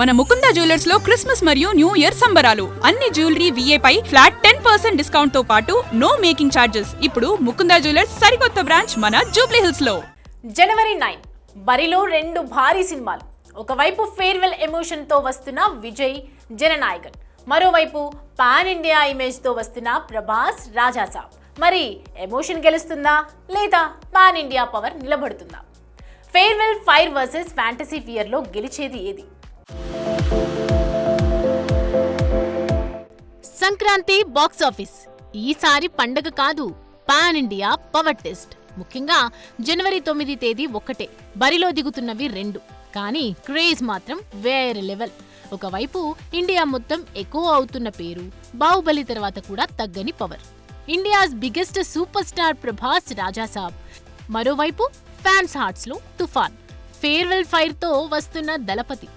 మన ముకుందా జ్యువెలర్స్ లో క్రిస్మస్ మరియు న్యూ ఇయర్ సంబరాలు. అన్ని జ్యువెలరీ VA పై ఫ్లాట్ 10% డిస్కౌంట్ తో పాటు నో మేకింగ్ చార్జెస్. ఇప్పుడు ముకుందా జ్యువెలర్స్ సరికొత్త బ్రాంచ్ మన జూబ్లీ హిల్స్ లో. జనవరి 9 బరిలో 2 భారీ సినిమాలు. ఒకవైపు ఫేర్వెల్ ఎమోషన్ తో వస్తున్న విజయ్ జననాయకన్, మరోవైపు పాన్ ఇండియా ఇమేజ్ తో వస్తున్న ప్రభాస్ రాజాసాబ్. మరి ఎమోషన్ గెలుస్తుందా లేదా పాన్ ఇండియా పవర్ నిలబడుతుందా? Farewell fire versus fantasy fear లో గెలిచేది ఏది? సంక్రాంతి బాక్స్ ఆఫీస్ ఈసారి పండగ కాదు, పాన్ ఇండియా పవర్ టెస్ట్. ముఖ్యంగా జనవరి 9 తేదీ ఒక్కటే, బరిలో దిగుతున్నవి 2. కానీ క్రేజ్ మాత్రం వేరే లెవెల్. ఒకవైపు ఇండియా మొత్తం ఎక్కువ అవుతున్న పేరు, బాహుబలి తర్వాత కూడా తగ్గని పవర్. India's biggest superstar Prabhas Rajasaab. మరోవైపు ఫ్యాన్స్ హార్ట్స్ లో తుఫాన్, ఫేర్వెల్ ఫైర్ తో వస్తున్న దళపతి.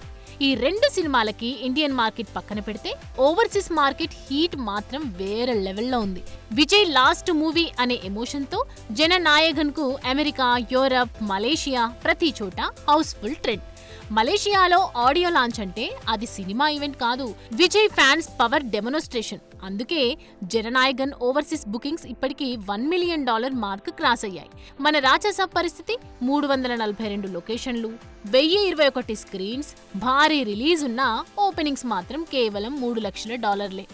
ఈ 2 సినిమాలకి ఇండియన్ మార్కెట్ పక్కన పెడితే ఓవర్సీస్ మార్కెట్ హీట్ మాత్రం వేరే లెవెల్లో ఉంది. విజయ్ లాస్ట్ మూవీ అనే ఎమోషన్ తో జననాయకన్ కు అమెరికా, యూరప్, మలేషియా ప్రతి చోట హౌస్ఫుల్ ట్రెండ్. మలేషియాలో ఆడియో లాంచ్ అంటే అది సినిమా ఈవెంట్ కాదు, విజయ్ ఫ్యాన్స్ పవర్ డెమోన్స్ట్రేషన్. అందుకే జననాయకన్ ఓవర్సీస్ బుకింగ్స్ ఇప్పటికీ $1 మిలియన్ మార్క్ క్రాస్ అయ్యాయి. మన రాజాసాబ్ పరిస్థితి 342 లొకేషన్లు, 1021 స్క్రీన్స్, భారీ రిలీజ్ ఉన్న ఓపెనింగ్స్ మాత్రం కేవలం $3 లక్షల.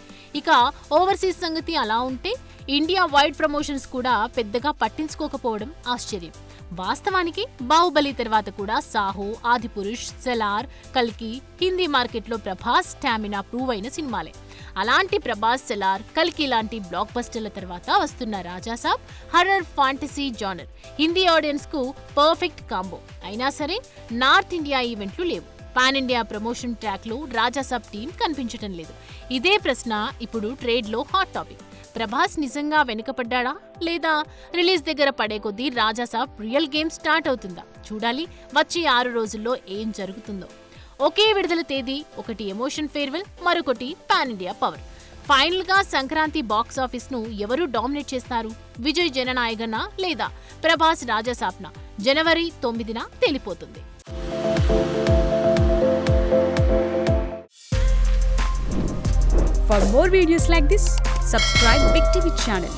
ఇక ఓవర్సీస్ సంగతి అలా ఉంటే ఇండియా వైడ్ ప్రమోషన్స్ కూడా పెద్దగా పట్టించుకోకపోవడం ఆశ్చర్యం. వాస్తవానికి బాహుబలి తర్వాత కూడా సాహో, ఆదిపురుష్, సెలార్, కల్కి హిందీ మార్కెట్లో ప్రభాస్ స్టామినా ప్రూవ్ అయిన సినిమాలే. అలాంటి ప్రభాస్, సెలార్, కల్కి లాంటి బ్లాక్ బస్టర్ల తర్వాత వస్తున్న Rajasaab horror fantasy genre Hindi audience కు పర్ఫెక్ట్ కాంబో. అయినా సరే నార్త్ ఇండియా ఈవెంట్లు లేవు. పాన్ ఇండియా ప్రమోషన్ ట్రాక్ లో రాజాసాబ్ టీం కనిపించటం లేదు. ఇదే ప్రశ్న ఇప్పుడు ట్రేడ్ లో హాట్ టాపిక్. ప్రభాస్ నిజంగా వెనుకపడ్డాడా లేదా రిలీజ్ దగ్గర పడే కొద్దీ రాజాసాబ్ రియల్ గేమ్ స్టార్ట్ అవుతుందా? చూడాలి వచ్చే 6 రోజుల్లో ఏం జరుగుతుందో. ఒకే విడుదల తేదీ, ఒకటి ఎమోషన్ ఫేర్వెల్, మరొకటి పాన్ ఇండియా పవర్. ఫైనల్ గా సంక్రాంతి బాక్స్ ఆఫీస్ ను ఎవరు డామినేట్ చేస్తారు? విజయ్ జననాయకనా లేదా ప్రభాస్ రాజాసాబ్నా? జనవరి 9న తేలిపోతుంది. For more videos like this, subscribe Big TV channel.